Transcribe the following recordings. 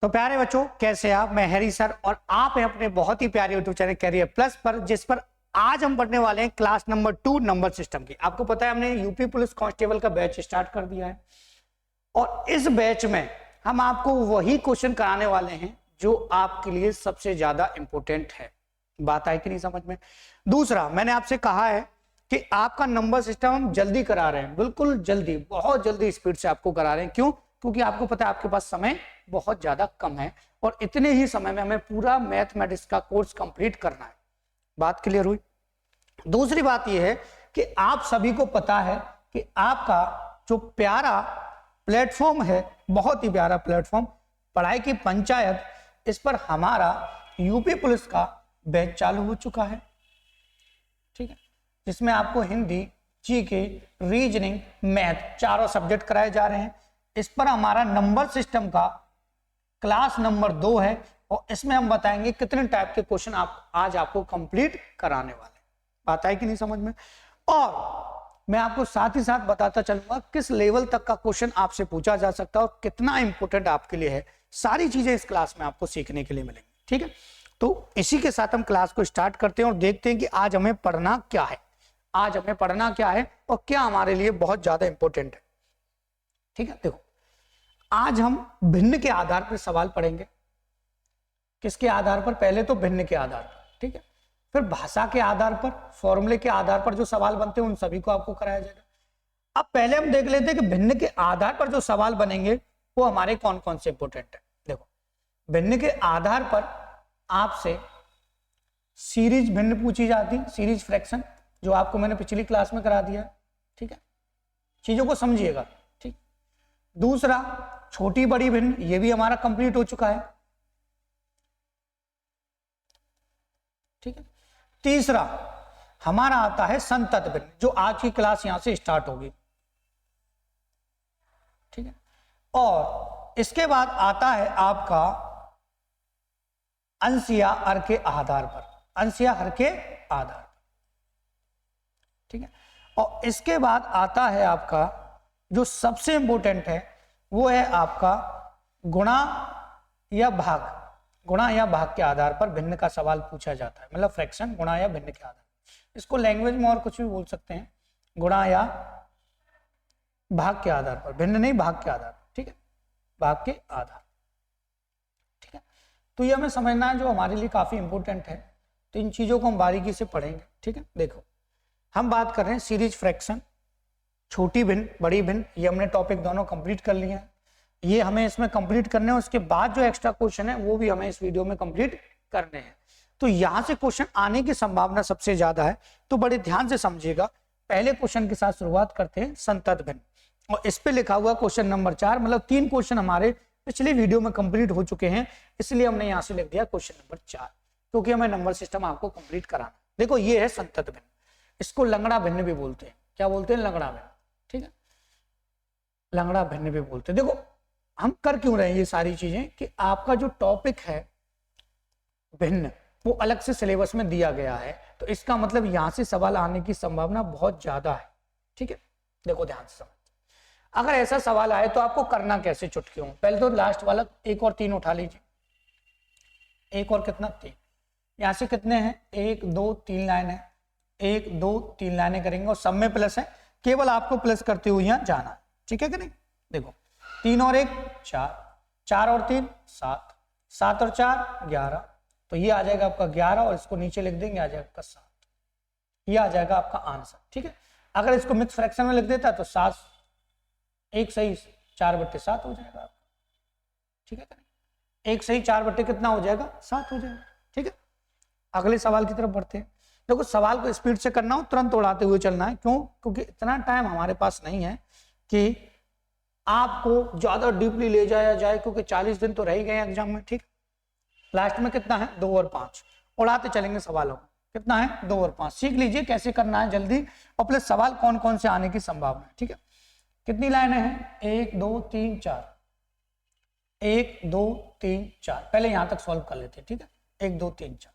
तो प्यारे बच्चों, कैसे आप? मैं हैरी सर और आप हैं अपने बहुत ही प्यारे यूट्यूब चैनल कैरियर प्लस पर, जिस पर आज हम पढ़ने वाले हैं क्लास नंबर 2 नंबर सिस्टम की। आपको पता है हमने यूपी पुलिस कांस्टेबल का बैच स्टार्ट कर दिया है और इस बैच में हम आपको वही क्वेश्चन कराने वाले हैं जो आपके लिए सबसे ज्यादा इंपॉर्टेंट है। बात आई कि नहीं समझ में? दूसरा, मैंने आपसे कहा है कि आपका नंबर सिस्टम हम जल्दी करा रहे हैं, बिल्कुल जल्दी, बहुत जल्दी स्पीड से आपको करा रहे हैं। क्यों? क्योंकि आपको पता है आपके पास समय बहुत ज्यादा कम है और इतने ही समय में हमें पूरा मैथमेटिक्स का कोर्स कंप्लीट करना है। बात क्लियर हुई? दूसरी बात यह है कि आप सभी को पता है कि आपका जो प्यारा प्लेटफॉर्म है, बहुत ही प्यारा प्लेटफॉर्म पढ़ाई की पंचायत, इस पर हमारा यूपी पुलिस का बैच चालू हो चुका है। ठीक है, जिसमें आपको हिंदी, जीके, रीजनिंग, मैथ चारों सब्जेक्ट कराए जा रहे हैं। इस पर हमारा नंबर सिस्टम का क्लास नंबर 2 है और इसमें हम बताएंगे कितने टाइप के क्वेश्चन आप आज आपको कंप्लीट कराने वाले हैं। बात आई कि नहीं समझ में? और मैं आपको साथ ही साथ बताता चलूंगा किस लेवल तक का क्वेश्चन आपसे पूछा जा सकता है और कितना इंपॉर्टेंट आपके लिए है। सारी चीजें इस क्लास में आपको सीखने के लिए मिलेंगी। ठीक है, तो इसी के साथ हम क्लास को स्टार्ट करते हैं और देखते हैं कि आज हमें पढ़ना क्या है, आज हमें पढ़ना क्या है और क्या हमारे लिए बहुत ज्यादा इंपॉर्टेंट है। ठीक है, देखो आज हम भिन्न के आधार पर सवाल पढ़ेंगे। किसके आधार पर? पहले तो भिन्न के आधार पर, ठीक है, फिर भाषा के आधार पर, फॉर्मूले के आधार पर जो सवाल बनते हैं उन सभी को आपको कराया जाएगा। अब पहले हम देख लेते हैं कि भिन्न के आधार पर जो सवाल बनेंगे वो हमारे कौन कौन से इंपॉर्टेंट है। देखो, भिन्न के आधार पर आपसे सीरीज भिन्न पूछी जाती है, सीरीज फ्रैक्शन, जो आपको मैंने पिछली क्लास में करा दिया। ठीक है, चीजों को समझिएगा। ठीक, दूसरा छोटी बड़ी भिन्न, ये भी हमारा कंप्लीट हो चुका है। ठीक है, तीसरा हमारा आता है संतत भिन्न, जो आज की क्लास यहां से स्टार्ट होगी। ठीक है, और इसके बाद आता है आपका अंश या हर के आधार पर, अंश या हर के आधार पर। ठीक है, और इसके बाद आता है आपका जो सबसे इंपॉर्टेंट है वो है आपका गुणा या भाग, गुणा या भाग के आधार पर भिन्न का सवाल पूछा जाता है। मतलब फ्रैक्शन गुणा या भिन्न के आधार, इसको लैंग्वेज में और कुछ भी बोल सकते हैं, गुणा या भाग के आधार पर, भिन्न नहीं भाग के आधार पर। ठीक है, भाग के आधार। ठीक है, तो ये हमें समझना है जो हमारे लिए काफी इंपॉर्टेंट है। तो इन चीजों को हम बारीकी से पढ़ेंगे। ठीक है, देखो हम बात कर रहे हैं सीरीज फ्रैक्शन, छोटी भिन्न, बड़ी भिन्न, ये हमने टॉपिक दोनों कंप्लीट कर लिए हैं। ये हमें इसमें कंप्लीट करने हैं, उसके बाद जो एक्स्ट्रा क्वेश्चन है वो भी हमें इस वीडियो में कंप्लीट करने हैं। तो यहां से क्वेश्चन आने की संभावना सबसे ज्यादा है, तो बड़े ध्यान से समझिएगा। पहले क्वेश्चन के साथ शुरुआत करते हैं, संतत भिन्न, और इस पे लिखा हुआ क्वेश्चन नंबर 4, मतलब 3 क्वेश्चन हमारे पिछले वीडियो में कंप्लीट हो चुके हैं, इसलिए हमने यहां से लिख दिया क्वेश्चन नंबर 4, क्योंकि हमें नंबर सिस्टम आपको कंप्लीट कराना। देखो ये है संतत भिन्न, इसको लंगड़ा भिन्न भी बोलते हैं। क्या बोलते हैं? लंगड़ा भिन्न। ठीक है, लंगड़ा भिन्न भी बोलते हैं। देखो हम कर क्यों रहे हैं ये सारी चीजें कि आपका जो टॉपिक है भिन्न वो अलग से सिलेबस में दिया गया है, तो इसका मतलब यहां से सवाल आने की संभावना बहुत ज्यादा है। ठीक है, देखो ध्यान से समझ, अगर ऐसा सवाल आए तो आपको करना कैसे चुटकियों। पहले तो लास्ट वाला 1 और 3 उठा लीजिए। 1 और कितना? 3। यहां से कितने हैं? 1 2 3 लाइन है, 1 2 3 लाइनें करेंगे और सब में प्लस है, केवल आपको प्लस करते हुए यहां जाना। ठीक है कि नहीं? देखो 3 और 1 4, 4 और 3 7, 7 और 4 11, तो ये आ जाएगा आपका 11 और इसको नीचे लिख देंगे, आ जाएगा आपका 7। ये आ जाएगा आपका आंसर। ठीक है, अगर इसको मिक्स फ्रैक्शन में लिख देता तो 7 1 सही 4/7 हो जाएगा आपका। ठीक है, 1 सही 4 कितना हो जाएगा? 7 हो जाएगा। ठीक है, अगले सवाल की तरफ बढ़ते हैं। देखो सवाल को स्पीड से करना हो, तुरंत उड़ाते हुए चलना है। क्यों? क्योंकि इतना टाइम हमारे पास नहीं है कि आपको ज्यादा डीपली ले जाया जाए, क्योंकि 40 दिन तो रह ही गए एग्जाम में। ठीक, लास्ट में कितना है? 2 और 5, उड़ाते चलेंगे सवालों को। कितना है? 2 और 5। सीख लीजिए कैसे करना है जल्दी, और प्लस सवाल कौन कौन से आने की संभावना है। ठीक है, कितनी लाइनें हैं? 1 2 3 4, 1 2 3 4, पहले यहां तक सॉल्व कर लेते हैं। ठीक है, 1 2 3 4,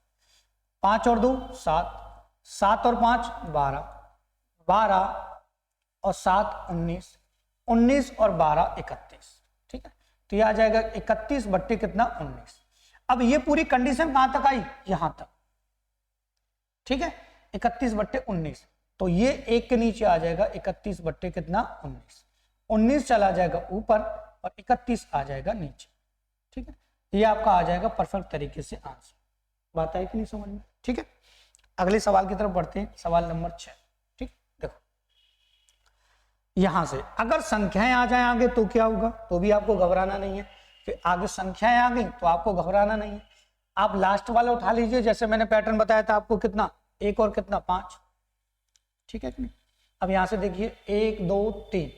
5 और 2 7, 7 और 5 12, 12 और 7 19, 19 और 12 31। ठीक है, तो ये आ जाएगा 31 बट्टे कितना 19। अब ये पूरी कंडीशन कहां तक आई, यहां तक, ठीक है, 31 बट्टे 19। तो ये एक के नीचे आ जाएगा 31 बट्टे कितना 19, 19 चला जाएगा ऊपर और 31 आ जाएगा नीचे, ठीक है। ये आपका आ जाएगा परफेक्ट तरीके से आंसर। बात आई कि नहीं समझ में, ठीक है। अगले सवाल की तरफ बढ़ते हैं, सवाल नंबर 6, ठीक। देखो यहां से अगर संख्याएं आ जाए आगे तो क्या होगा, तो भी आपको घबराना नहीं है। फिर आगे संख्याएं आ गई तो आपको घबराना नहीं है। आप लास्ट वाला उठा लीजिए, जैसे मैंने पैटर्न बताया था आपको, कितना 1 और कितना 5, ठीक है कि नहीं। अब यहां से देखिए 1 2 3,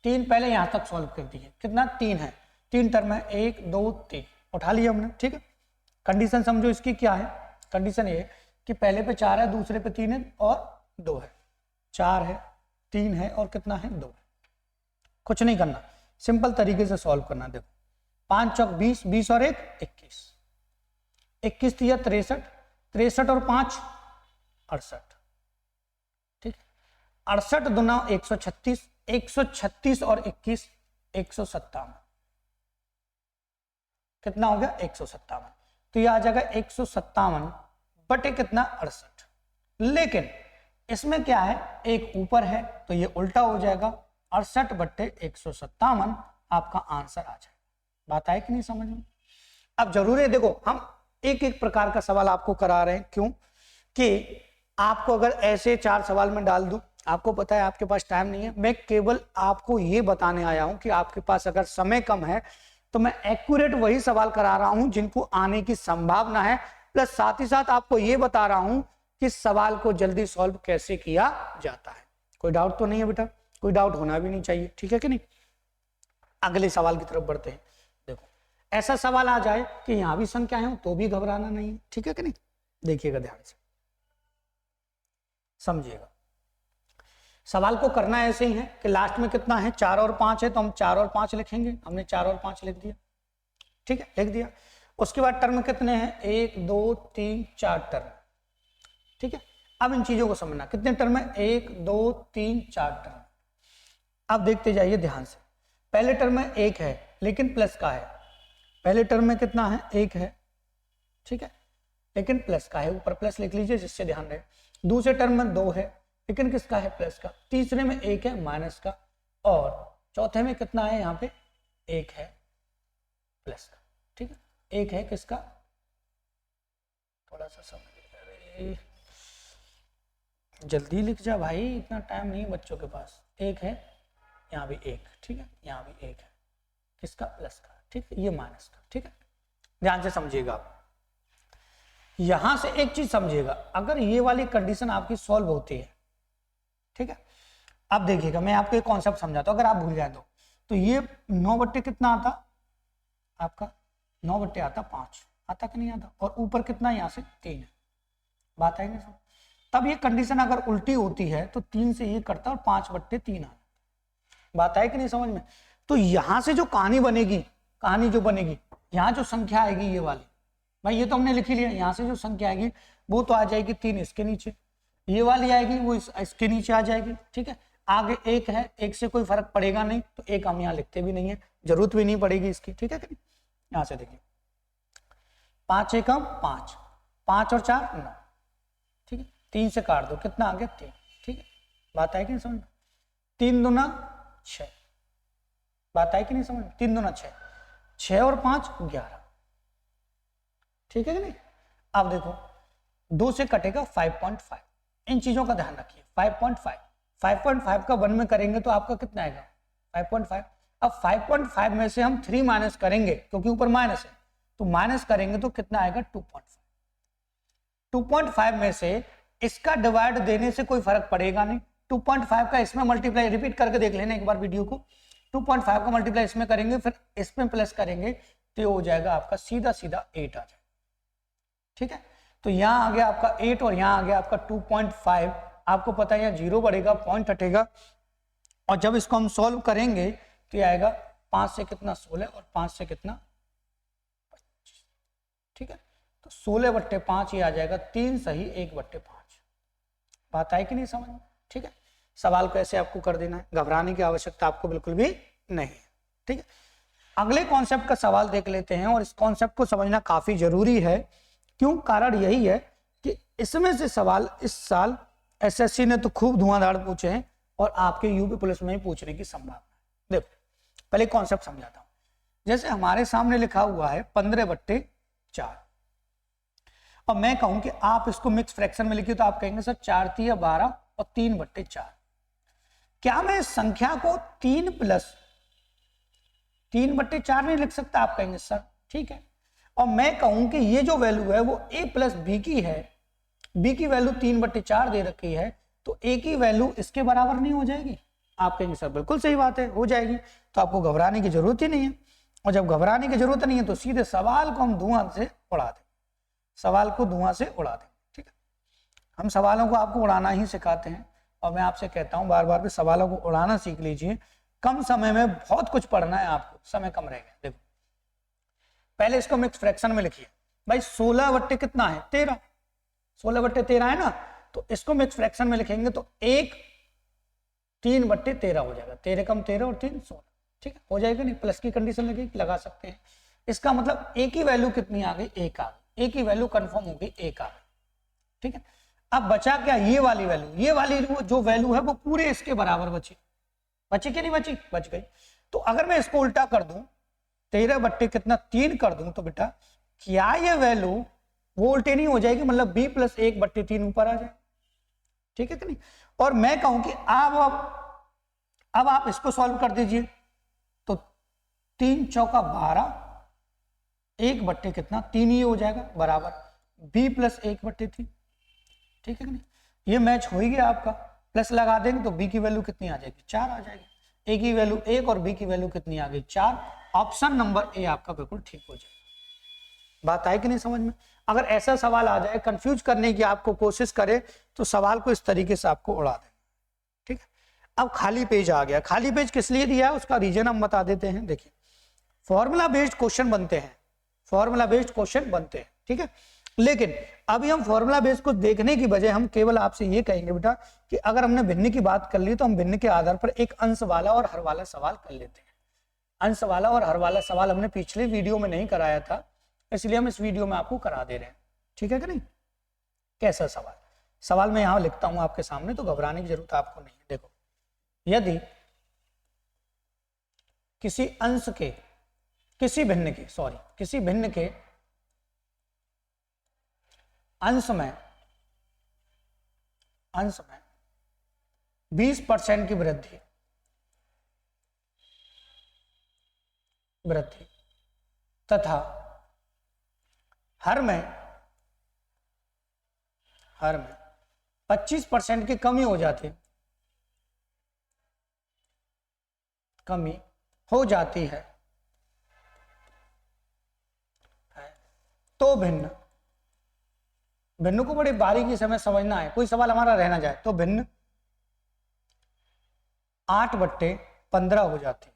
3 पहले यहां तक सॉल्व कर दिए, कितना 3 है, 3 टर्म है, 1 2 3 उठा लिया हमने, ठीक है। कंडीशन समझो इसकी क्या है, कंडीशन ये कि पहले पे 4 है, दूसरे पे 3 है और 2 है, 4 है 3 है और कितना है 2 है। कुछ नहीं करना, सिंपल तरीके से सॉल्व करना। देखो 5 चौक 20, 20 और 1 21, 21 तिया 63, 63 और 5 68, ठीक, 68 दुना 136, 136 और 21 157, कितना हो गया 157। तो ये आ जाएगा 157 बटे कितना 68। लेकिन इसमें क्या है, एक ऊपर है तो ये उल्टा हो जाएगा, 68 बटे 157 आपका आंसर आ जाएगा। बात आए कि नहीं समझ में। अब जरूरी है, देखो हम एक एक प्रकार का सवाल आपको करा रहे हैं, क्यों कि आपको अगर ऐसे 4 सवाल में डाल दूं, आपको पता है आपके पास टाइम नहीं है, मैं केवल आपको ये बताने आया हूं कि आपके पास अगर समय कम है तो मैं एक्यूरेट वही सवाल करा रहा हूं जिनको आने की संभावना है, प्लस साथ ही साथ आपको ये बता रहा हूं कि सवाल को जल्दी सॉल्व कैसे किया जाता है। कोई डाउट तो नहीं है बेटा, कोई डाउट होना भी नहीं चाहिए, ठीक है कि नहीं। अगले सवाल की तरफ बढ़ते हैं। देखो ऐसा सवाल आ जाए कि यहां भी संख्या है तो भी घबराना नहीं है, ठीक है कि नहीं। देखिएगा ध्यान से, समझिएगा। सवाल को करना ऐसे ही है कि लास्ट में कितना है 4 और 5 है, तो हम 4 और 5 लिखेंगे। हमने 4 और 5 लिख दिया, ठीक है, लिख दिया। उसके बाद टर्म कितने हैं 1 2 3 4 टर्म, ठीक है। अब इन चीजों को समझना, कितने टर्म है 1 2 3 4 टर्म। अब देखते जाइए ध्यान से। पहले टर्म में 1 है लेकिन प्लस का है, पहले टर्म में कितना है 1 है, ठीक है, लेकिन प्लस का है, ऊपर प्लस लिख लीजिए जिससे ध्यान रहे। दूसरे टर्म में 2 है लेकिन किसका है प्लस का, तीसरे में 1 है माइनस का, और चौथे में कितना है यहाँ पे 1 है प्लस का, ठीक है। 1 है किसका, थोड़ा सा समझ, जल्दी लिख जा भाई, इतना टाइम नहीं बच्चों के पास। 1 है, यहाँ भी 1, ठीक है, यहाँ भी 1 है, किसका प्लस का, ठीक है, ये माइनस का, ठीक है। ध्यान से समझिएगा आप। यहां से एक चीज समझिएगा, अगर ये वाली कंडीशन आपकी सॉल्व होती है, ठीक है। अब देखिएगा मैं आपको एक कॉन्सेप्ट समझाता हूं, अगर आप भूल जाए तो ये 9 बट्टे कितना आता आपका, 9 बट्टे आता 5, आता कि नहीं आता, और ऊपर कितना यहां से 3 है। बात आएगी समझ। तब ये कंडीशन अगर उल्टी होती है तो 3 से ये करता और 5 बट्टे 3 आता। बात आए कि नहीं समझ में। तो यहां से जो कहानी बनेगी, कहानी जो बनेगी, यहां जो संख्या आएगी ये वाली, भाई ये तो हमने लिख ही लिया, यहां से जो संख्या आएगी वो तो आ जाएगी 3 इसके नीचे, ये वाली आएगी वो इसके नीचे आ जाएगी, ठीक है। आगे 1 है, 1 से कोई फर्क पड़ेगा नहीं, तो 1 हम यहाँ लिखते भी नहीं है, जरूरत भी नहीं पड़ेगी इसकी, ठीक है कि नहीं। यहां से देखिए 5 1 5, 5 और 4 9, ठीक है, 3 से काट दो, कितना आ गया 3, ठीक है। बात आई कि नहीं समझ, 3 दूना 6, बात आई कि नहीं समझ, 3 दूना 6, 6 और 5 11, ठीक है कि नहीं। अब देखो 2 से कटेगा 5.5, इन चीजों का ध्यान रखिए। 5.5 का 1 में करेंगे तो आपका कितना आएगा 5.5। अब 5.5 में से हम 3 माइनस करेंगे क्योंकि ऊपर माइनस है, तो माइनस करेंगे तो कितना आएगा 2.5। 2.5 में से इसका डिवाइड देने से कोई फर्क पड़ेगा नहीं, 2.5 का इसमें मल्टीप्लाई, रिपीट करके देख लेना एक बार वीडियो को, 2.5 का मल्टीप्लाई इसमें करेंगे फिर इसमें प्लस करेंगे तो हो जाएगा आपका सीधा सीधा 8 आ जाएगा, ठीक है। तो यहां आ गया आपका 8 और यहां आ गया आपका 2.5। आपको पता है यहाँ 0 बढ़ेगा, पॉइंट हटेगा, और जब इसको हम सॉल्व करेंगे तो ये आएगा 5 से कितना 16 और 5 से कितना 25, ठीक है। तो 16 बट्टे 5 ये आ जाएगा 3 सही 1 बट्टे 5। बात आई कि नहीं समझ में, ठीक है। सवाल को ऐसे आपको कर देना है, घबराने की आवश्यकता आपको बिल्कुल भी नहीं है, ठीक है। अगले कॉन्सेप्ट का सवाल देख लेते हैं, और इस कॉन्सेप्ट को समझना काफी जरूरी है। क्यों? कारण यही है कि इसमें से सवाल इस साल एसएससी ने तो खूब धुआंधार पूछे हैं, और आपके यूपी पुलिस में ही पूछने की संभावना है। देखो पहले कॉन्सेप्ट समझाता हूं। जैसे हमारे सामने लिखा हुआ है 15/4, और मैं कहूं कि आप इसको मिक्स फ्रैक्शन में लिखिए, तो आप कहेंगे सर 4 तिया 12 और 3/4। क्या मैं इस संख्या को 3+3/4 नहीं लिख सकता? आप कहेंगे सर ठीक है। और मैं कहूं कि ये जो वैल्यू है वो a प्लस बी की है, b की वैल्यू 3/4 दे रखी है, तो a की वैल्यू इसके बराबर नहीं हो जाएगी? आप कहेंगे सर बिल्कुल सही बात है, हो जाएगी। तो आपको घबराने की जरूरत ही नहीं है, और जब घबराने की जरूरत नहीं है तो सीधे सवाल को हम धुआं से उड़ा दें, सवाल को धुआं से उड़ा दें। ठीक है, हम सवालों को आपको उड़ाना ही सिखाते हैं, और मैं आपसे कहता हूं बार बार भी सवालों को उड़ाना सीख लीजिए। कम समय में बहुत कुछ पढ़ना है आपको, समय कम रहेगा। देखो पहले इसको मिक्स फ्रैक्शन में लिखिए। भाई 16 कितना है? 13। 16/13 है ना, तो इसको मिक्स फ्रैक्शन में लिखेंगे तो 1 3/13 हो जाएगा। 13 कम 13 और 3 16। ठीक है, हो जाएगा नहीं? प्लस की कंडीशन लगा सकते हैं। इसका मतलब a की वैल्यू कितनी आ गई? 1 आ गई। a की वैल्यू कंफर्म हो गई, 1 आ गई। ठीक है, अब बचा क्या? ये वाली वैल्यू। ये वाली जो वैल्यू है वो पूरे इसके बराबर बची कि नहीं बची? बच गई। तो अगर मैं इसको उल्टा कर दूं, 13/3 कर दूं, तो बेटा क्या ये वैल्यू वो उल्टी नहीं हो जाएगी? मतलब b + 1/3 ऊपर आ जाए। ठीक है कि नहीं? और मैं कहूं कि अब आप इसको सॉल्व कर दीजिए, तो 3 चौका 12, 1/3 ही हो जाएगा बराबर b + 1/3। ठीक है कि नहीं? ये मैच हो ही गया आपका। प्लस लगा देंगे तो b की वैल्यू कितनी आ जाएगी? 4 आ जाएगी। a की वैल्यू 1 और b की वैल्यू कितनी आ गई? 4। ऑप्शन नंबर ए आपका बिल्कुल ठीक हो जाएगा। बात आई कि नहीं समझ में? अगर ऐसा सवाल आ जाए, कंफ्यूज करने की आपको कोशिश करे, तो सवाल को इस तरीके से आपको उड़ा दें। ठीक है, अब खाली पेज आ गया। खाली पेज किस लिए दिया है उसका रीजन हम बता देते हैं। देखिए फॉर्मूला बेस्ड क्वेश्चन बनते हैं, फॉर्मूला बेस्ड क्वेश्चन बनते हैं। ठीक है, लेकिन अभी हम फॉर्मूला बेस्ड को देखने की बजाय हम केवल आपसे ये कहेंगे बेटा कि अगर हमने भिन्न की बात कर ली, तो हम भिन्न के आधार पर एक अंश वाला और हर वाला सवाल कर लेते हैं। अंश वाला और हर वाला सवाल हमने पिछले वीडियो में नहीं कराया था, इसलिए हम इस वीडियो में आपको करा दे रहे हैं। ठीक है कि नहीं? कैसा सवाल? सवाल मैं यहां लिखता हूं आपके सामने, तो घबराने की जरूरत आपको नहीं है। देखो, यदि किसी अंश के किसी भिन्न के अंश में 20% की वृद्धि तथा हर में 25% की कमी हो जाती है, तो भिन्न को बड़ी बारीकी से हमें समझना है। कोई सवाल हमारा रहना जाए तो भिन्न 8/15 हो जाती है।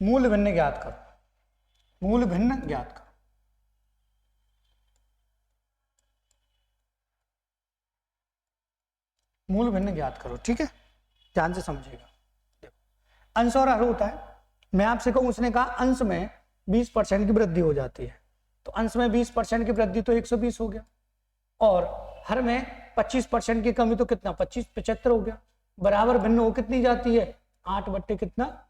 मूल भिन्न ज्ञात करो। ठीक है, ध्यान से समझिएगा। देखो अंश और हर होता है। मैं आपसे कहूं, उसने कहा अंश में 20% की वृद्धि हो जाती है, तो अंश में 20% की वृद्धि तो 120 हो गया, और हर में 25% की कमी तो कितना? 25 75 हो गया। बराबर भिन्न हो कितनी जाती है? 8/15।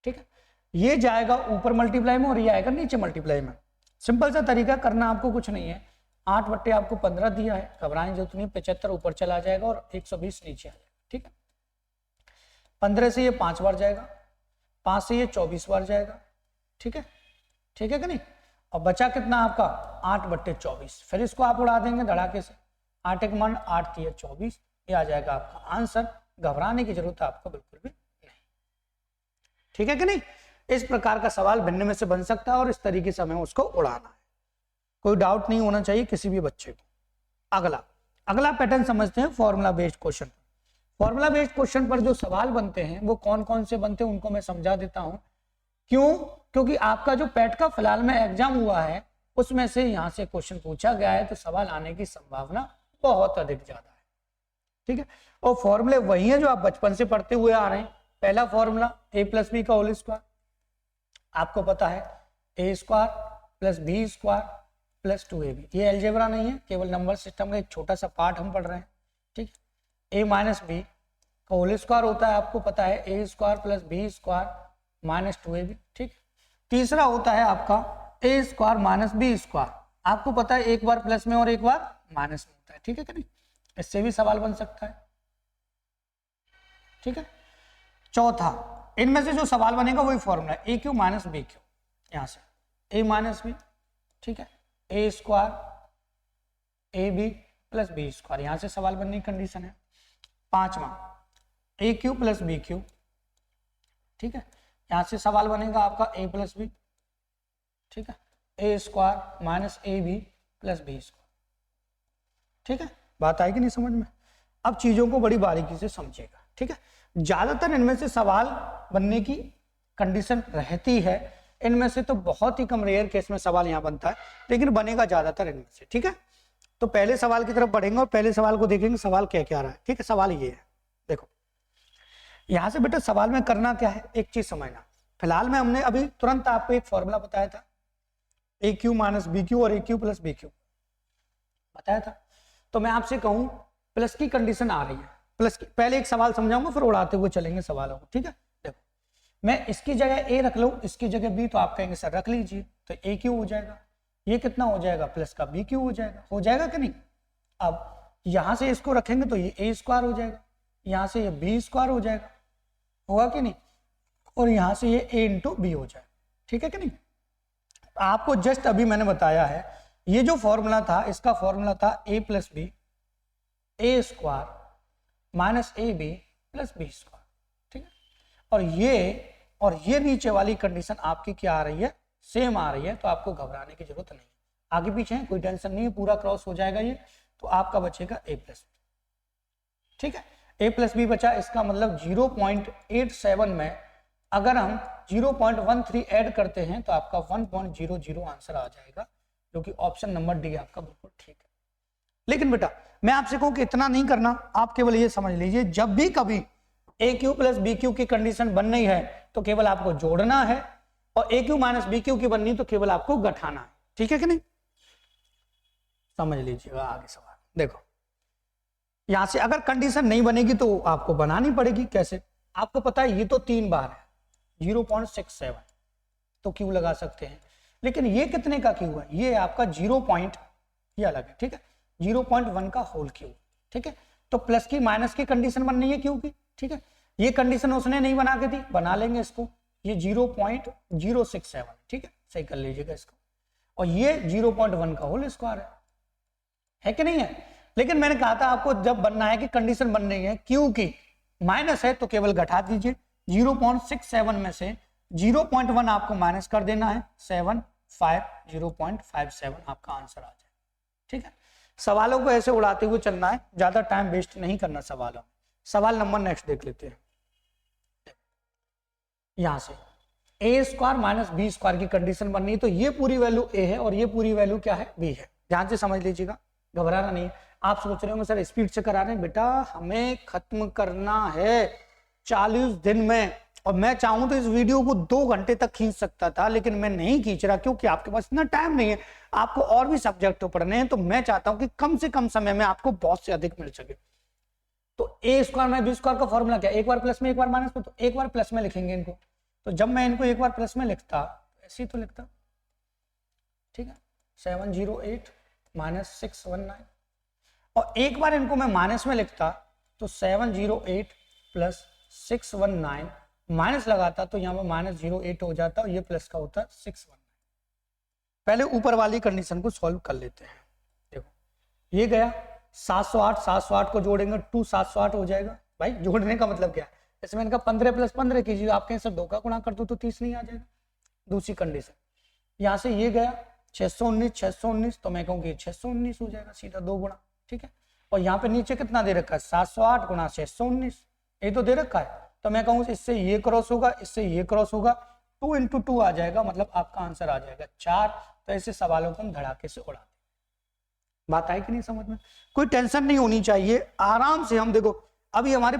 ठीक है, ये जाएगा ऊपर मल्टीप्लाई में और ये आएगा नीचे मल्टीप्लाई में। सिंपल सा तरीका, करना आपको कुछ नहीं है। 8/15 आपको 15 दिया है, घबराने की जरूरत नहीं। 75 ऊपर चला जाएगा और 120 नीचे आ जाएगा। ठीक है, 15 से ये 5 बार जाएगा, 5 से ये 24 बार जाएगा। ठीक है कि नहीं? और बचा कितना आपका? 8/24। फिर इसको आप उड़ा देंगे धड़ाके से। 8 एक मान 8 3 24, ये आ जाएगा आपका आंसर। घबराने की जरूरत आपको बिल्कुल भी नहीं। ठीक है कि नहीं? इस प्रकार का सवाल भिन्न में से बन सकता है, और इस तरीके से हमें उसको उड़ाना है। कोई डाउट नहीं होना चाहिए किसी भी बच्चे को। अगला पैटर्न समझते हैं formula based question. Formula based question पर जो सवाल बनते हैं वो कौन कौन से बनते हैं उनको मैं समझा देता हूं। क्यों? क्योंकि आपका जो पैट का फिलहाल में एग्जाम हुआ है उसमें से यहां से क्वेश्चन पूछा गया है, तो सवाल आने की संभावना बहुत अधिक ज्यादा है। ठीक है। और फॉर्मूले वही है जो आप बचपन से पढ़ते हुए आ रहे हैं। पहला फॉर्मूला ए प्लस बी का होल स्क्वायर, आपको पता है A square plus B square plus 2ab। ये अलजेब्रा नहीं है, केवल नंबर सिस्टम का एक छोटा सा पार्ट हम पढ़ रहे हैं, ठीक। ए माइनस बी का होल स्क्वायर होता है, आपको पता है A square plus B square minus 2ab, ठीक। तीसरा होता है आपका A square minus B square, आपको पता है एक बार प्लस में और एक बार माइनस में होता है, ठीक है कि नहीं। इससे भी सवाल बन सकता है, ठीक है। चौथा, इनमें से जो सवाल बनेगा वही फॉर्मूला है, A cube minus B cube, यहां से ए माइनस बी, ठीक है, A square A B plus B square, यहां से सवाल बनने की कंडीशन है। पांचवा, A cube plus B cube, ठीक है, यहां से सवाल बनेगा आपका ए प्लस बी, ठीक है, A square minus A B plus B square, ठीक है। बात आएगी नहीं समझ में। अब चीजों को बड़ी बारीकी से समझिएगा, ठीक है। ज्यादातर इनमें से सवाल बनने की कंडीशन रहती है, इनमें से तो बहुत ही कम रेयर केस में सवाल यहाँ बनता है, लेकिन बनेगा ज्यादातर इनमें से, ठीक है। तो पहले सवाल की तरफ बढ़ेंगे और पहले सवाल को देखेंगे सवाल क्या क्या रहा है, ठीक है। सवाल ये है, देखो यहां से बेटा सवाल में करना क्या है, एक चीज समझना। फिलहाल में हमने अभी तुरंत आपको एक फॉर्मूला बताया था, ए क्यू माइनस बी क्यू और ए क्यू प्लस बी क्यू बताया था। तो मैं आपसे कहूं प्लस की कंडीशन आ रही है, प्लस की पहले एक सवाल समझाऊंगा फिर उड़ाते हुए चलेंगे सवालों को, ठीक है। देखो मैं इसकी जगह ए रख लूं, इसकी जगह बी, तो आप कहेंगे सर रख लीजिए, तो ए क्यू हो जाएगा, ये कितना हो जाएगा प्लस का बी क्यू हो जाएगा कि नहीं। अब यहां से इसको रखेंगे तो ये ए स्क्वायर हो जाएगा, यहां से ये बी स्क्वायर हो जाएगा, होगा कि नहीं, और यहां से ये ए इंटू बी हो जाएगा, ठीक है कि नहीं। आपको जस्ट अभी मैंने बताया है, ये जो फॉर्मूला था इसका फॉर्मूला था A plus B A square minus A B plus B square, ठीक है। और ये नीचे वाली कंडीशन आपकी क्या आ रही है, सेम आ रही है, तो आपको घबराने की जरूरत नहीं है। आगे पीछे है कोई टेंशन नहीं है, पूरा क्रॉस हो जाएगा ये, तो आपका बचेगा ए प्लस बी, ठीक है। ए प्लस बी बचा, इसका मतलब 0.87 में अगर हम 0.13 ऐड करते हैं तो आपका 1.00 आंसर आ जाएगा, जो कि ऑप्शन नंबर डी आपका बिल्कुल ठीक है। लेकिन बेटा मैं आपसे कहूं कि इतना नहीं करना, आप केवल ये समझ लीजिए जब भी कभी ए क्यू प्लस बी क्यू की कंडीशन बन रही है तो केवल आपको जोड़ना है, और ए क्यू माइनस बी क्यू की बननी तो केवल आपको घटाना है, ठीक है कि नहीं। समझ लीजिएगा आगे सवाल देखो, यहां से अगर कंडीशन नहीं बनेगी तो आपको बनानी पड़ेगी। कैसे, आपको पता है ये तो 3 बार है 0.67, तो क्यू लगा सकते हैं, लेकिन ये कितने का क्यू है, ये आपका 0 पॉइंट, ये अलग है, ठीक है, 0.1 का होल क्यू, ठीक है। तो प्लस की माइनस की कंडीशन बननी है क्यू की, ठीक है। ये कंडीशन उसने नहीं बना के दी, बना लेंगे इसको, ये 0.067, ठीक है, सही कर लीजिएगा इसको, और ये 0.1 का होल स्क्वायर है कि नहीं है। लेकिन मैंने कहा था आपको जब बनना है कि कंडीशन बन रही है क्यू की माइनस है तो केवल घटा दीजिए, 0.67 में से 0.1 आपको माइनस कर देना है, 0.57 आपका आंसर आ जाए, ठीक है। सवालों को ऐसे उड़ाते हुए चलना है, ज्यादा टाइम वेस्ट नहीं करना सवालों में। सवाल नंबर नेक्स्ट देख लेते हैं। यहां से ए स्क्वायर माइनस बी स्क्वायर की कंडीशन बननी है, तो ये पूरी वैल्यू ए है और ये पूरी वैल्यू क्या है, बी है। ध्यान से समझ लीजिएगा, घबराना नहीं। आप सोच रहे होंगे सर स्पीड से करा रहे हैं, बेटा हमें खत्म करना है 40 दिन में, और मैं चाहूं तो इस वीडियो को 2 घंटे तक खींच सकता था, लेकिन मैं नहीं खींच रहा क्योंकि आपके पास इतना टाइम नहीं है, आपको और भी सब्जेक्ट पढ़ने हैं, तो मैं चाहता हूं कि कम से कम समय में आपको बहुत से अधिक मिल सके। तो ए स्क्वायर में बी स्क्वायर का फॉर्मूला क्या, एक बार प्लस में एक बार माइनस में, तो एक बार प्लस में लिखेंगे इनको। तो जब मैं इनको एक बार प्लस में लिखता ऐसे ही तो लिखता, ठीक है, 708 माइनस 619, और एक बार इनको मैं माइनस में लिखता तो 708 प्लस 619 माइनस लगाता तो यहाँ पर -08 हो जाता और ये प्लस का होता 619। पहले ऊपर वाली कंडीशन को सॉल्व कर लेते हैं। देखो ये गया 708 को जोड़ेंगे 2 708 हो जाएगा। भाई जोड़ने का मतलब क्या है, इसमें इनका 15 + 15 कीजिए, आप कहें सर 2 का गुणा कर दो तो 30 नहीं आ जाएगा। दूसरी कंडीशन यहाँ से ये गया 619 तो मैं कहूँगी 619 हो जाएगा सीधा 2 गुणा, ठीक है। और यहाँ पे नीचे कितना दे रखा है 708 गुणा 619, ये तो दे रखा है, तो मैं कहूँ इससे ये क्रॉस होगा, इससे ये क्रॉस होगा, 2 × 2 आ जाएगा, मतलब आपका आंसर आ जाएगा 4। तो ऐसे सवालों को हम धड़ाके से उड़ाते। बात आई कि नहीं समझ में? कोई टेंशन नहीं होनी चाहिए, आराम से हम देखो अभी हमारे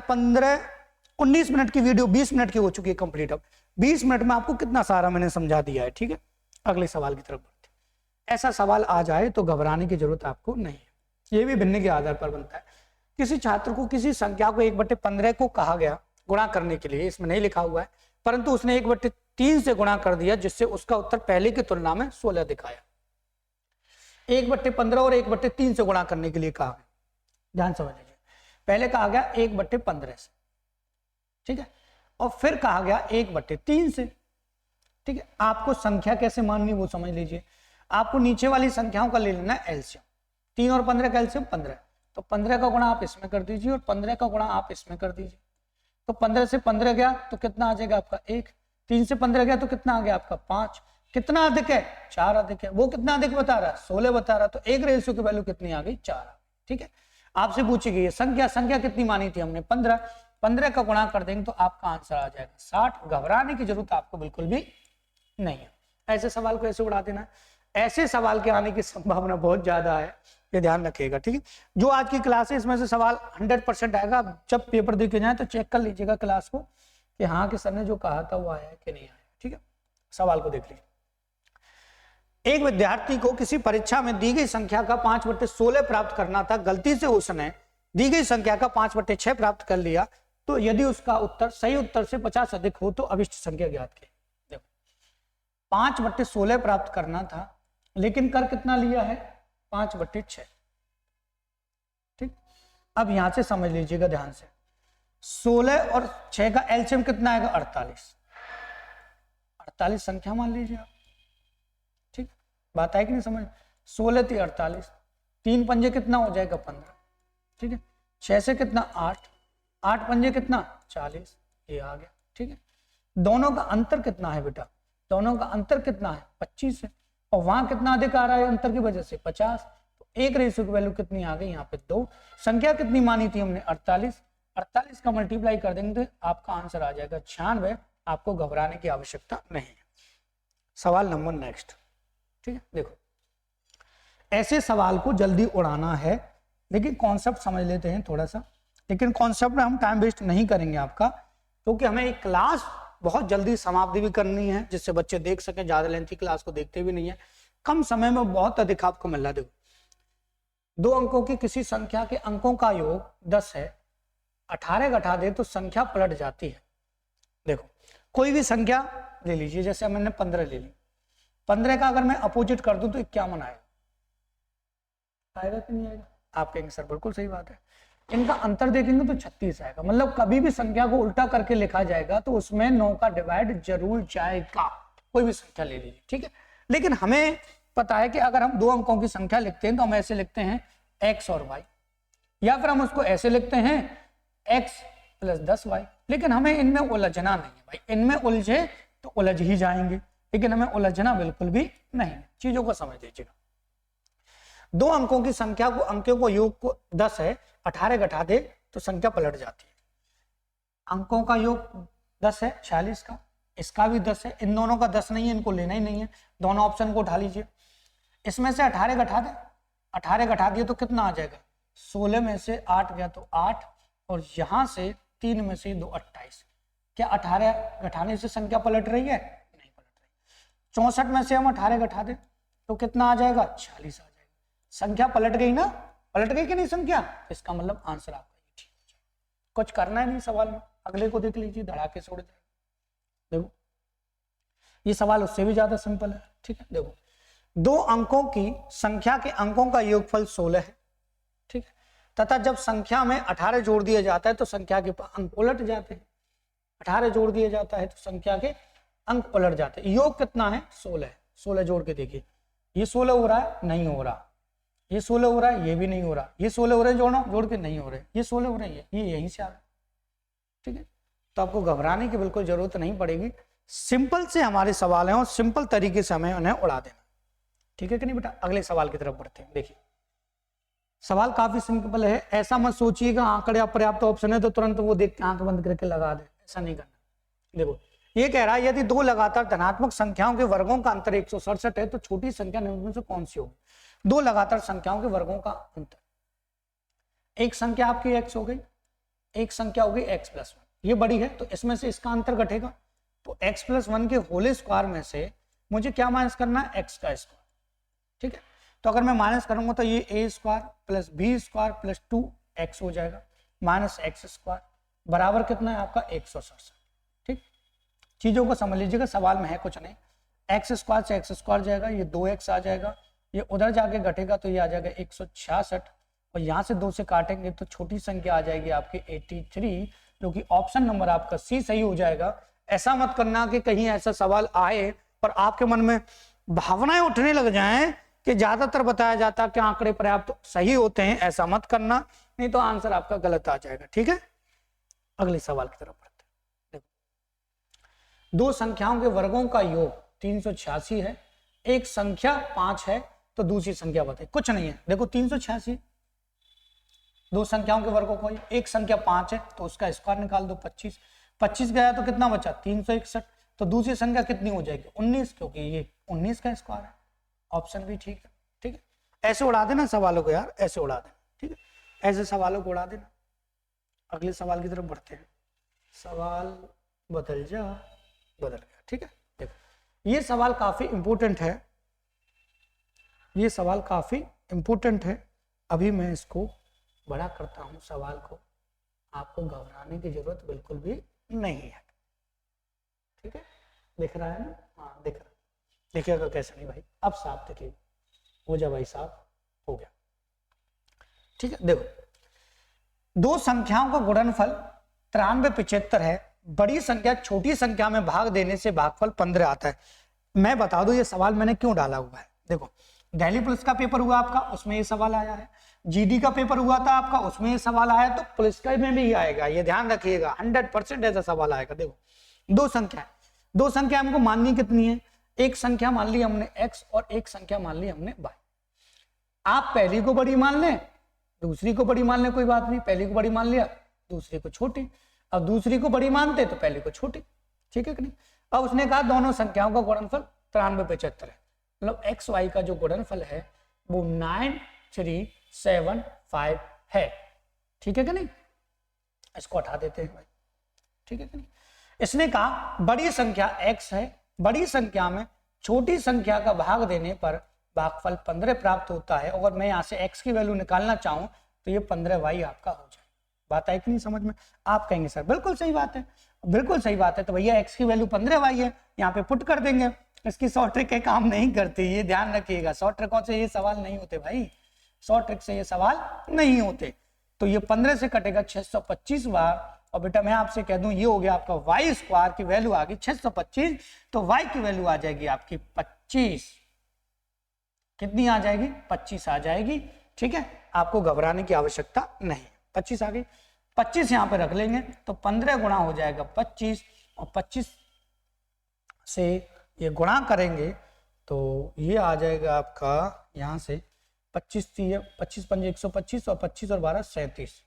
19 मिनट की वीडियो 20 मिनट की हो चुकी है कंप्लीट। अब 20 मिनट में आपको कितना सारा मैंने समझा दिया है। ठीक है, अगले सवाल की तरफ बढ़ते हैं। ऐसा सवाल आ जाए तो घबराने की जरूरत आपको नहीं है, ये भी भिन्न के आधार पर बनता है। किसी छात्र को किसी संख्या को 1/15 को कहा गया गुणा करने के लिए, इसमें नहीं लिखा हुआ है, परंतु उसने 1/3 से गुणा कर दिया, जिससे उसका उत्तर पहले की तुलना में 16 दिखाया। 1/15 और 1/3 से गुणा करने के लिए कहा गया, ध्यान समझ लीजिए। पहले कहा गया 1/15 से, ठीक है, और फिर कहा गया 1/3 से। ठीक है, आपको संख्या कैसे माननी वो समझ लीजिए। आपको नीचे वाली संख्याओं का ले लेना है एलसीएम। 3 और 15 का एलसीएम 15, तो 15 का गुणा आप इसमें कर दीजिए और 15 का गुणा आप इसमें कर दीजिए। तो 15 से 15 गया तो कितना आ जाएगा आपका 1, 3 से 15 गया तो कितना आ गया आपका 5, कितना अधिक है 4 अधिक है। वो कितना अधिक बता रहा है 16 बता रहा है, तो एक रेशियो की वैल्यू कितनी आ गई 4। ठीक है, आपसे पूछी गई है संख्या कितनी मानी थी हमने 15 का गुणा कर देंगे तो आपका आंसर आ जाएगा 60। घबराने की जरूरत आपको बिल्कुल भी नहीं है। ऐसे सवाल को ऐसे उड़ा देना है, ऐसे सवाल के आने की संभावना बहुत ज्यादा है, ये ध्यान रखिएगा। ठीक है, जो आज की क्लास है इसमें से सवाल 100% आएगा। जब पेपर देके जाए तो चेक कर लीजिएगा क्लास को कि हाँ कि सर ने जो कहा था वो आया है कि नहीं आया। ठीक है, सवाल को देख लीजिए। एक विद्यार्थी को किसी परीक्षा में दी गई संख्या का 5/16 प्राप्त करना था, गलती से उसने दी गई संख्या का 5/6 प्राप्त कर लिया, तो यदि उसका उत्तर सही उत्तर से 50 अधिक हो तो अभिष्ट संख्या ज्ञात की। देखो 5/16 प्राप्त करना था, लेकिन कर कितना लिया है 5/6। ठीक, अब यहां से समझ लीजिएगा ध्यान से, 16 और 6 का एलसीएम कितना आएगा 48 संख्या मान लीजिए आप। ठीक, बात है कि नहीं समझ? 16 थी 48, 3 पंजे कितना हो जाएगा 15। ठीक है, 6 से कितना 8 पंजे कितना 40, ये आ गया। ठीक है, दोनों का अंतर कितना है बेटा, दोनों का अंतर कितना है 25 है, और वहां कितना अधिक आ रहा है अंतर की वजह से 50, तो एक रेशियो की वैल्यू कितनी आ गई यहाँ पे 2। संख्या कितनी मानी थी हमने 48 का मल्टीप्लाई कर देंगे तो आपका आंसर आ जाएगा 96। आपको घबराने की आवश्यकता नहीं है। सवाल नंबर नेक्स्ट। ठीक है, देखो ऐसे सवाल को जल्दी उड़ाना है, लेकिन कॉन्सेप्ट समझ लेते हैं थोड़ा सा। लेकिन कॉन्सेप्ट में हम टाइम वेस्ट नहीं करेंगे आपका, क्योंकि हमें एक क्लास बहुत जल्दी समाप्ति भी करनी है, जिससे बच्चे देख सकें। ज्यादा लेंथी क्लास को देखते भी नहीं है, कम समय में बहुत अधिक आपको मिल रहा है। देखो 2 अंकों की किसी संख्या के अंकों का योग 10 है, 18 घटा दे तो संख्या पलट जाती है। देखो कोई भी संख्या ले लीजिए, जैसे मैंने 15 ले ली, 15 का अगर मैं अपोजिट कर दूं तो 51 आएगा कि नहीं आएगा? आप कहेंगे सर बिल्कुल सही बात है। इनका अंतर देखेंगे तो 36 आएगा। मतलब कभी भी संख्या को उल्टा करके लिखा जाएगा तो उसमें 9 का डिवाइड जरूर जाएगा, कोई भी संख्या ले लीजिए। ठीक है, लेकिन हमें पता है कि अगर हम 2 अंकों की संख्या लिखते हैं तो हम ऐसे लिखते हैं x और y, या फिर हम उसको ऐसे लिखते हैं x + 10y। लेकिन हमें इनमें उलझना नहीं है भाई, इनमें उलझे तो उलझ ही जाएंगे, लेकिन हमें उलझना बिल्कुल भी नहीं है। चीजों को समझ लीजिएगा। 2 अंकों की संख्या को अंकों को योग को 10 है, 18 घटा दे तो संख्या पलट जाती है। अंकों का योग 10 है 46 का, इसका भी 10 है, इन दोनों का 10 नहीं है, इनको लेना ही नहीं है। दोनों ऑप्शन को उठा लीजिए, इसमें से 18 घटा दे, 18 घटा दिए तो कितना आ जाएगा 16 में से 8 गया तो 8, और यहां से 3 में से 2 28। क्या 18 घटाने से संख्या पलट रही है? नहीं पलट रही। 64 में से हम 18 घटा दे तो कितना आ जाएगा 40 आ जाएगा। संख्या पलट गई ना, पलट गई कि नहीं संख्या? इसका मतलब आंसर आपका ये ठीक हो जाएगा। कुछ करना है नहीं सवाल में, अगले को देख लीजिए, धड़ाके से उड़ जाएगा। देखो ये सवाल उससे भी ज्यादा सिंपल है। ठीक है, देखो 2 अंकों की संख्या के अंकों का योगफल 16 है। ठीक है, तथा जब संख्या में 18 जोड़ दिया जाता है तो संख्या के अंक उलट जाते हैं। 18 जोड़ दिया जाता है तो संख्या के अंक उलट जाते हैं। योग कितना है 16 है, 16 जोड़ के देखिए, ये 16 हो रहा है, नहीं हो रहा, ये 16 हो रहा है, ये भी नहीं हो रहा, ये 16 हो रहे जोड़ना जोड़ के नहीं हो रहे, ये 16 हो रहे हैं, ये यहीं से आ रहा है। ठीक है, तो आपको घबराने की बिल्कुल जरूरत नहीं पड़ेगी। सिंपल से हमारे सवाल हैं और सिंपल तरीके से हमें उन्हें उड़ा देना। ठीक है कि नहीं बेटा? अगले सवाल की तरफ बढ़ते हैं। देखिए सवाल काफी सिंपल है, ऐसा मत सोचिएगा आंकड़े पर्याप्त ऑप्शन है तो तुरंत वो देख के आंख बंद करके लगा दे, ऐसा नहीं करना। देखो ये कह रहा है यदि 2 लगातार धनात्मक संख्याओं के वर्गों का अंतर 167 है तो छोटी संख्या निम्न में से कौन सी होगी? दो लगातार संख्याओं के वर्गों का अंतर। एक संख्या आपकी x हो गई, एक संख्या हो गई x प्लस 1, ये बड़ी है तो इसमें से इसका अंतर घटेगा, तो x प्लस 1 के होल स्क्वायर में से मुझे क्या माइनस करना है, x का स्क्वायर। ठीक है, तो अगर मैं माइनस करूंगा तो ये a square plus b square plus 2x हो जाएगा, माइनस x स्क्वायर बराबर कितना है आपका 167। ठीक, चीजों को समझ लीजिएगा, सवाल में है कुछ नहीं। x स्क्वायर से x स्क्वायर जाएगा, ये 2x आ जाएगा, ये उधर जाके घटेगा तो ये आ जाएगा 166, और यहाँ से 2 से काटेंगे तो छोटी संख्या आ जाएगी आपकी 83, जो कि ऑप्शन नंबर आपका सी सही हो जाएगा। ऐसा मत करना कि कहीं ऐसा सवाल आए पर आपके मन में भावनाएं उठने लग जाएं कि ज्यादातर बताया जाता कि आंकड़े पर्याप्त सही होते हैं, ऐसा मत करना, नहीं तो आंसर आपका गलत आ जाएगा। ठीक है, अगले सवाल की तरफ बढ़ते हैं। देखो, दो संख्याओं के वर्गों का योग 386 है, एक संख्या 5 है तो दूसरी संख्या बताइए। कुछ नहीं है, देखो 386 दो संख्याओं के वर्गों का, एक संख्या 5 है तो उसका स्क्वायर निकाल दो 25, 25 गया तो कितना बचा 361, तो दूसरी संख्या कितनी हो जाएगी 19, क्योंकि ये 19 का स्क्वायर है। ऑप्शन भी ठीक है। ठीक है, ऐसे उड़ा देना सवालों को यार, ऐसे उड़ा देना। ठीक है, ऐसे सवालों को उड़ा देना। अगले सवाल की तरफ बढ़ते हैं। सवाल बदल जा, बदल गया। ठीक है, देखो ये सवाल काफी इंपोर्टेंट है, ये सवाल काफी इंपोर्टेंट है। अभी मैं इसको बड़ा करता हूं सवाल को, आपको घबराने की जरूरत बिल्कुल भी नहीं है। ठीक है, दिख रहा है ना? हाँ दिख रहा है, दिखेगा कैसे नहीं भाई, अब साफ दिखेगा, हो जा भाई साफ, हो गया। ठीक है, देखो दो संख्याओं का गुणनफल 9375 है, बड़ी संख्या छोटी संख्या में भाग देने से भागफल 15 आता है। मैं बता दूं ये सवाल मैंने क्यों डाला हुआ है। देखो दिल्ली पुलिस का पेपर हुआ आपका, उसमें ये सवाल आया है, जीडी का पेपर हुआ था आपका, उसमें ये सवाल आया, तो पुलिस का में भी आएगा, ये ध्यान रखिएगा, 100% ऐसा सवाल आएगा। देखो दो संख्या हमको माननी कितनी है, एक संख्या मान ली हमने x और एक संख्या मान ली हमने y। आप पहली को बड़ी मान लें, दूसरी को बड़ी मान लें, कोई बात नहीं, पहली को बड़ी मान लिया, दूसरी को छोटी। अब दूसरी को बड़ी मानते तो पहली को छोटी, ठीक है कि नहीं। अब उसने कहा दोनों संख्याओं का गुणनफल 9375 है, मतलब एक्स वाई का जो गुणनफल है वो 9375 है। ठीक है कि नहीं, इसको हटा देते हैं भाई। ठीक है कि नहीं, इसने कहा बड़ी संख्या x है, बड़ी संख्या में छोटी संख्या का भाग देने पर भागफल 15 प्राप्त होता है, और मैं यहाँ से x की वैल्यू निकालना चाहूं तो ये 15y आपका हो जाए। बात आई कि नहीं समझ में? आप कहेंगे सर बिल्कुल सही बात है, बिल्कुल सही बात है, तो भैया x की वैल्यू 15y है, यहाँ पे पुट कर देंगे। इसकी शॉर्ट ट्रिक के काम नहीं करती, ये ध्यान रखिएगा, शॉर्ट ट्रिकों से ये सवाल नहीं होते भाई, शॉर्ट ट्रिक से ये सवाल नहीं होते। तो ये 15 से कटेगा 625 बार, और बेटा मैं आपसे कह दूं ये हो गया आपका y स्क्वायर की वैल्यू आ गई 625, तो y की वैल्यू आ जाएगी आपकी 25। कितनी आ जाएगी? 25 आ जाएगी। ठीक है, आपको घबराने की आवश्यकता नहीं, 25 आ गई। 25 यहाँ पे रख लेंगे तो 15 गुणा हो जाएगा 25, और 25 से ये गुणा करेंगे तो ये आ जाएगा आपका यहाँ से 25 पंजे 125, और 25 और 12 37,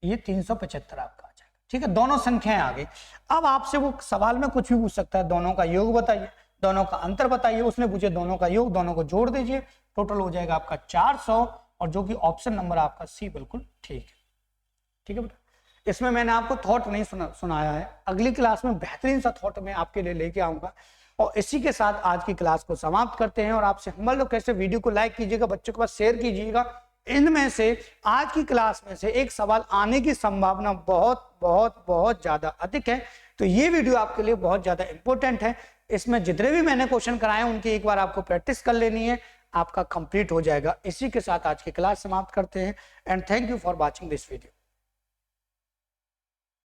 ये 375 आपका आ जाएगा। ठीक है, दोनों संख्याएं आ गई। अब आपसे वो सवाल में कुछ भी पूछ सकता है, दोनों का योग बताइए, दोनों का अंतर बताइए, उसने पूछे दोनों का योग, दोनों को जोड़ दीजिए, टोटल हो जाएगा आपका 400, और जो कि ऑप्शन नंबर आपका सी बिल्कुल ठीक है। ठीक है बेटा, इसमें मैंने आपको थॉट नहीं सुनाया है, अगली क्लास में बेहतरीन सा थॉट मैं आपके लिए लेके आऊंगा। और इसी के साथ आज की क्लास को समाप्त करते हैं, और आपसे हम लोग कैसे वीडियो को लाइक कीजिएगा, बच्चों के पास शेयर कीजिएगा। इनमें से आज की क्लास में से एक सवाल आने की संभावना बहुत बहुत बहुत ज्यादा अधिक है, तो ये वीडियो आपके लिए बहुत ज्यादा इंपॉर्टेंट है। इसमें जितने भी मैंने क्वेश्चन कराए उनकी एक बार आपको प्रैक्टिस कर लेनी है, आपका कंप्लीट हो जाएगा। इसी के साथ आज की क्लास समाप्त करते हैं, and thank you for watching this video.